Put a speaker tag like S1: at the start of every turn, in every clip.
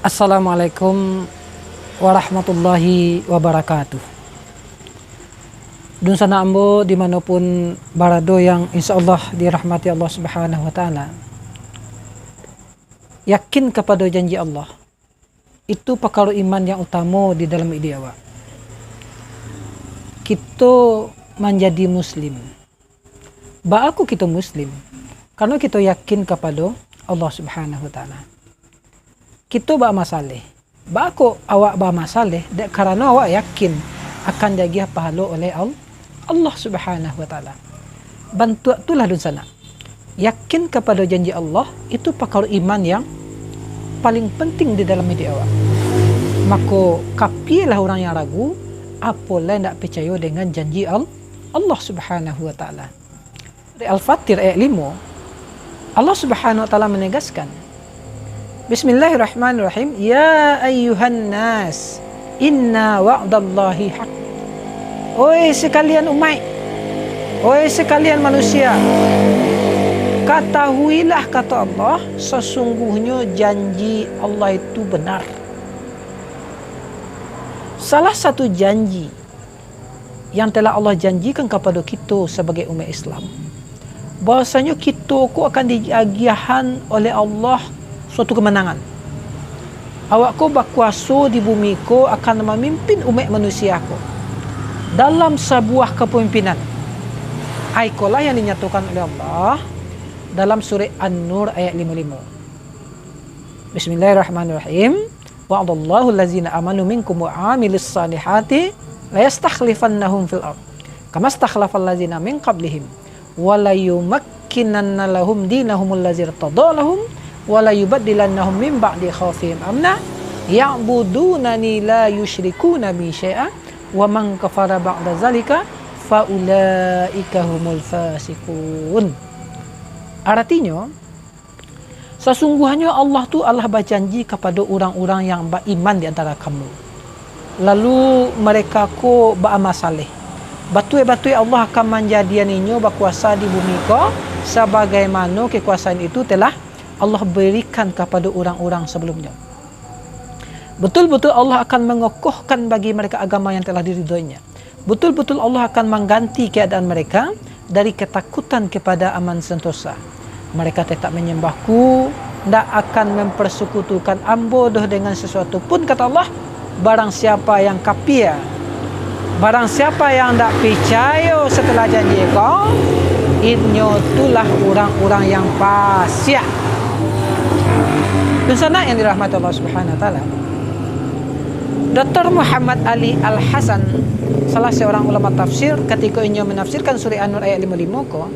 S1: Assalamualaikum warahmatullahi wabarakatuh. Dun sana ambo dimanapun barado yang insya Allah dirahmati Allah subhanahu wa ta'ala. Yakin kepada janji Allah. Itu perkara iman yang utama di dalam hidup awak. Kita menjadi muslim. Aku kita muslim. Karena kita yakin kepada Allah subhanahu wa ta'ala. Kita masalah. Aku awak masalah karena awak yakin akan jaga pahala oleh Allah subhanahu wa ta'ala. Bantu itulah dun sana. Yakin kepada janji Allah itu perkara iman yang paling penting di dalam hidup awak. Maka kapilah orang yang ragu apalah tidak percaya dengan janji Allah subhanahu wa ta'ala. Di Al-Fatir ayat 5 Allah subhanahu wa ta'ala menegaskan, Bismillahirrahmanirrahim. Ya ayyuhan nas, inna wa'dallahi haq. Oi sekalian umat, oi sekalian manusia, ketahuilah kata Allah, sesungguhnya janji Allah itu benar. Salah satu janji yang telah Allah janjikan kepada kita sebagai umat Islam, bahasanya kita akan diagiahan oleh Allah suatu kemenangan. Awak ko berkuasa di bumi ko akan memimpin umat manusia ko dalam sebuah kepemimpinan. Aikolah yang dinyatakan oleh Allah dalam surah An-Nur ayat 55. Bismillahirrahmanirrahim. Wa'adallahu allazina amanu minkum wa 'amilis salihati la yastakhlifannahum fil ardh kama istakhlafal ladzina min qablihim wa la yumakkinanna lahum dinahum allazi irtada lahum wala yubaddilannahum min ba'di khawfihim amna ya'budunani la yusyrikuna bi syai'a wa man kafara ba'da zalika fa ulaika humul fasiqun. Artinya sesungguhnya Allah berjanji kepada orang-orang yang beriman di antara kamu, lalu mereka ko beramal saleh. Batul-batul Allah akan menjadikannya berkuasa di bumi ko sebagaimana kekuasaan itu telah Allah berikan kepada orang-orang sebelumnya. Betul-betul Allah akan mengokohkan bagi mereka agama yang telah diridhoinya. Betul-betul Allah akan mengganti keadaan mereka dari ketakutan kepada aman sentosa. Mereka tetap menyembahku, tidak akan mempersekutukan ambodoh dengan sesuatu pun, kata Allah. Barang siapa yang kafir, barang siapa yang tidak percaya setelah janji kau, itulah orang-orang yang fasik. Dan sana yang dirahmati Allah subhanahu wa ta'ala, Dr. Muhammad Ali Al-Hasan, salah seorang ulama tafsir, ketika ia menafsirkan surah An-Nur ayat 55 ko,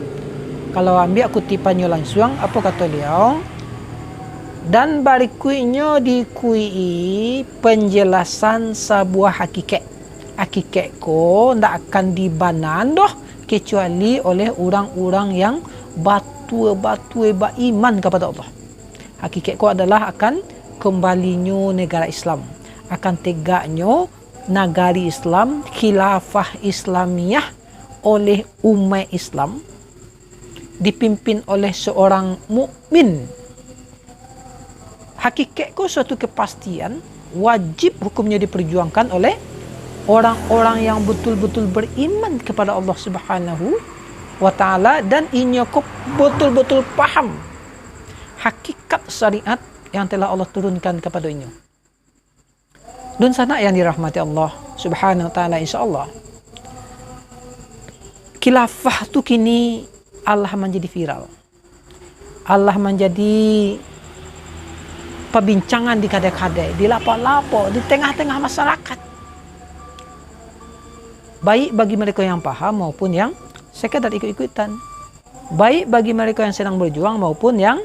S1: kalau ambil kutipannya langsung, apa kata beliau? Dan berikutnya dikui penjelasan sebuah hakikat. Hakikat ko tidak akan dibanandoh kecuali oleh orang-orang yang batu-batu beriman kepada Allah. Hakikat ko adalah akan kembalinya negara Islam, akan tegaknya negara Islam, khilafah Islamiyah oleh umat Islam dipimpin oleh seorang mukmin. Hakikat ko suatu kepastian, wajib hukumnya diperjuangkan oleh orang-orang yang betul-betul beriman kepada Allah Subhanahu wa ta'ala, dan inya ko betul-betul paham hakikat syariat yang telah Allah turunkan kepadanya. Dan sana yang dirahmati Allah subhanahu wa ta'ala, insyaAllah khilafah tu kini Allah menjadi viral, Allah menjadi perbincangan di kadang-kadang, di lapo-lapo, di tengah-tengah masyarakat, baik bagi mereka yang paham maupun yang sekadar ikut-ikutan, baik bagi mereka yang sedang berjuang maupun yang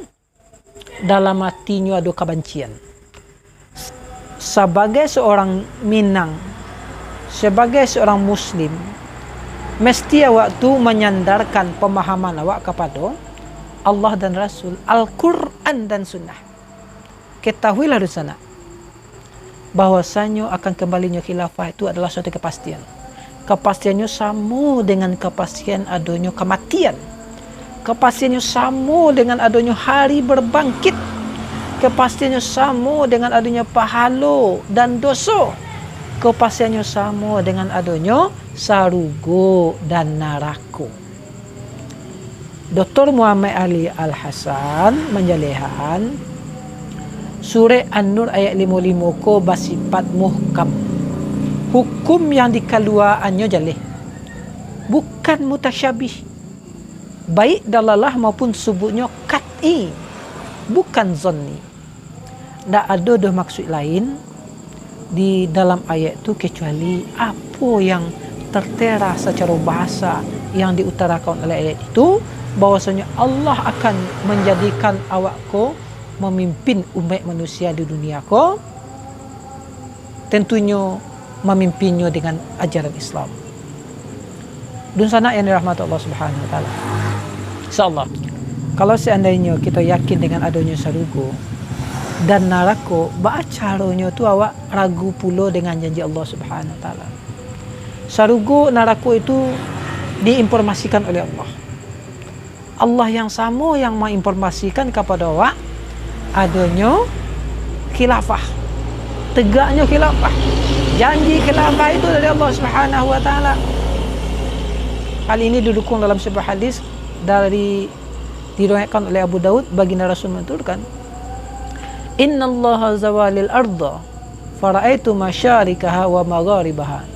S1: dalam hatinya ada kebencian. Sebagai seorang Minang, sebagai seorang Muslim, mesti awak tu menyandarkan pemahaman awak kepada Allah dan Rasul, Al-Quran dan Sunnah. Ketahuilah di sana bahwasanya akan kembalinya khilafah itu adalah suatu kepastian. Kepastiannya sama dengan kepastian adanya kematian. Kepastiannya sama dengan adanya hari berbangkit. kepastiannya sama dengan adanya pahala dan dosa. Kepastiannya sama dengan adanya sarugo dan neraka. Dr. Muhammad Ali Al-Hasan menjelehan surah An-Nur ayat 55 ko bersifat muhkam. Hukum yang dikeluarannya jaleh, bukan mutasyabih. Baik dalalah maupun sebutnya qat'i, bukan zonni. Tak ada dah maksud lain di dalam ayat itu kecuali apa yang tertera secara bahasa yang diutarakan oleh ayat itu, bahwasanya Allah akan menjadikan awakku memimpin umat manusia di dunia ko, tentunya memimpinnya dengan ajaran Islam. Dan sana yang dirahmati Allah Subhanahu Wa Taala. InsyaAllah, kalau seandainya kita yakin dengan adanya sarugo dan neraka, bagaimana caranya tu awak ragu pula dengan janji Allah Subhanahu Wa Taala. Sarugo, neraka itu diinformasikan oleh Allah. Allah yang sama yang menginformasikan kepada awak adanya khilafah, tegaknya khilafah. Janji khilafah itu dari Allah Subhanahu Wa Taala. Hal ini didukung dalam sebuah hadis dari diriwayatkan oleh Abu Daud, baginda Rasul menturunkan, Inna Allah zawalil arda faraitu masyarikaha wa magharibaha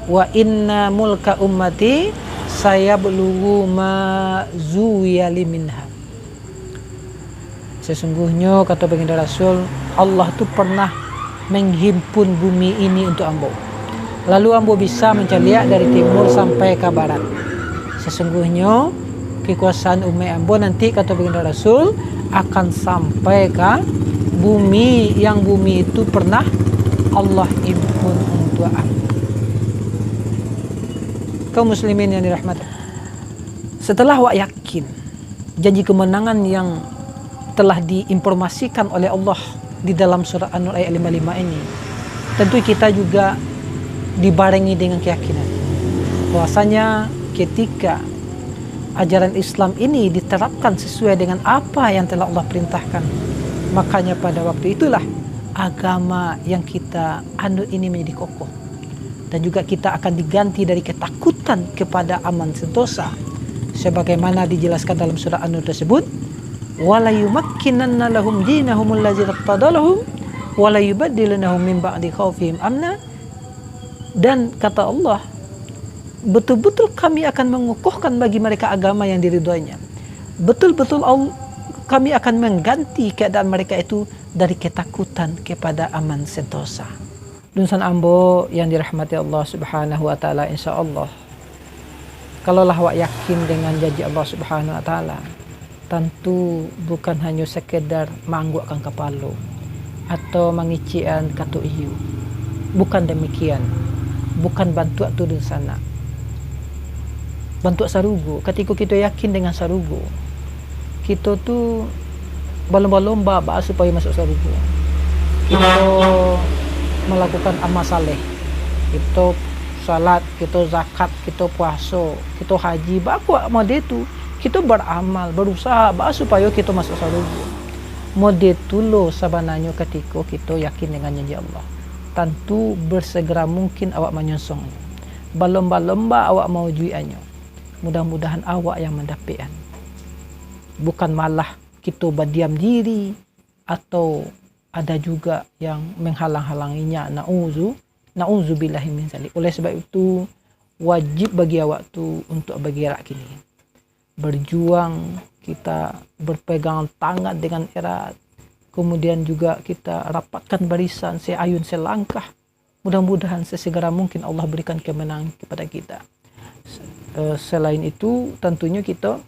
S1: wa inna mulka ummati sayablughu ma zuyali minha. Sesungguhnya kata baginda Rasul, Allah tu pernah menghimpun bumi ini untuk ambo, lalu ambo bisa mencaliak dari timur sampai ke barat. Sesungguhnya kekuasaan umat ambo nanti kata baginda Rasul akan sampai ke bumi yang bumi itu pernah Allah himpun untuk ambo. Kaum muslimin yang dirahmati, setelah awak yakin janji kemenangan yang telah diinformasikan oleh Allah di dalam surah An-Nur ayat 55 ini, tentu kita juga dibarengi dengan keyakinan bahwasanya ketika ajaran Islam ini diterapkan sesuai dengan apa yang telah Allah perintahkan, makanya pada waktu itulah agama yang kita anut ini menjadi kokoh, dan juga kita akan diganti dari ketakutan kepada aman sentosa, sebagaimana dijelaskan dalam surah An-Nur tersebut, wala yumakkinanna lahum dinahum allazi irtadalahum wala yubaddilunahum min ba'di khaufihim amna. Dan kata Allah, betul-betul kami akan mengukuhkan bagi mereka agama yang diridhoinya, betul-betul kami akan mengganti keadaan mereka itu dari ketakutan kepada aman sentosa. Dunsan ambo yang dirahmati Allah Subhanahu Wa Taala, insyaallah kalaulah awak yakin dengan janji Allah Subhanahu Wa Taala, tentu bukan hanya sekedar menganggukkan kepala atau mengician katu iu. Bukan demikian. Bukan bantu turun sana. Bantu sarugo. Ketika kita yakin dengan sarugo, kita tu berlomba-lomba supaya masuk sarugo. Kita melakukan amal saleh. Kita salat, kita zakat, kita puasa, kita haji. Baku model tu kita beramal, berusaha supaya kita masuk surga. Model tulo sabananya ketika kita yakin dengan janji Allah, tentu bersegera mungkin awak menyonsong, berlomba-lomba awak mewujudannya. Mudah-mudahan awak yang mendapatkan, bukan malah kita berdiam diri atau ada juga yang menghalang-halanginya. Na'udzubillahi min dzalik. Oleh sebab itu wajib bagi awak tu untuk bergerak kini, berjuang, kita berpegang tangan dengan erat, kemudian juga kita rapatkan barisan seayun selangkah. Mudah-mudahan sesegera mungkin Allah berikan kemenangan kepada kita. Selain itu tentunya kita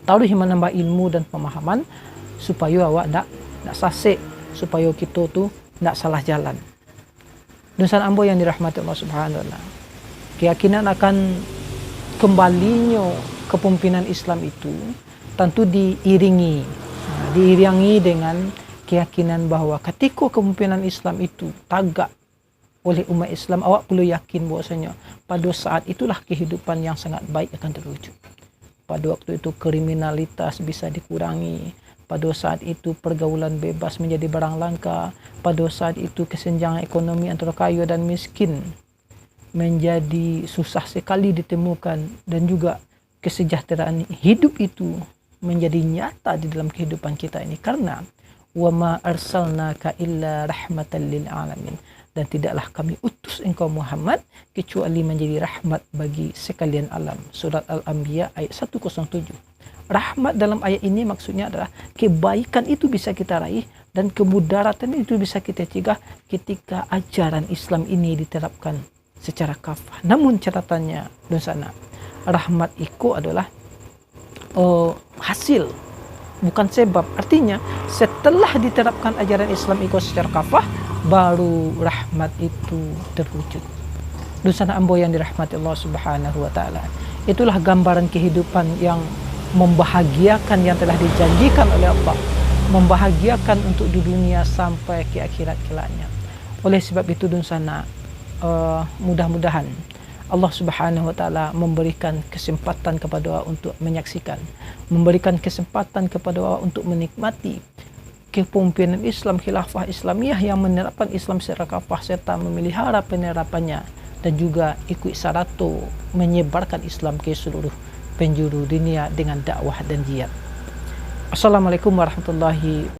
S1: tahu menambah ilmu dan pemahaman supaya awak tak sasek, supaya kita tu tak salah jalan. Dunsan ambo yang dirahmati Allah Subhanahu Wa Taala, keyakinan akan kembalinya kepemimpinan Islam itu tentu diiringi dengan keyakinan bahawa ketika kepemimpinan Islam itu tagak oleh umat Islam, awak perlu yakin bahwasanya pada saat itulah kehidupan yang sangat baik akan terwujud. Pada waktu itu kriminalitas bisa dikurangi, Pada saat itu pergaulan bebas menjadi barang langka. Pada saat itu kesenjangan ekonomi antara kaya dan miskin menjadi susah sekali ditemukan, dan juga kesejahteraan hidup itu menjadi nyata di dalam kehidupan kita ini, karena wama arsalnaka illa rahmatan lil alamin, dan tidaklah kami utus engkau Muhammad kecuali menjadi rahmat bagi sekalian alam. Surat Al-Anbiya ayat 107. Rahmat dalam ayat ini maksudnya adalah kebaikan itu bisa kita raih dan kemudaratan itu bisa kita cegah ketika ajaran Islam ini diterapkan secara kafah. Namun catatannya di sana, rahmat itu adalah hasil, bukan sebab. Artinya setelah diterapkan ajaran Islam itu secara kafah, baru rahmat itu terwujud. Dosana ambo yang dirahmati Allah Subhanahu wa taala. Itulah gambaran kehidupan yang membahagiakan, yang telah dijanjikan oleh Allah, membahagiakan untuk di dunia sampai ke akhirat kelaknya. Oleh sebab itu dosana, mudah-mudahan Allah Subhanahu wa taala memberikan kesempatan kepada untuk menyaksikan, memberikan kesempatan kepada untuk menikmati kepemimpinan Islam, khilafah Islamiyah yang menerapkan Islam secara kafah serta memelihara penerapannya, dan juga ikut sarato menyebarkan Islam ke seluruh penjuru dunia dengan dakwah dan jihad. Assalamualaikum warahmatullahi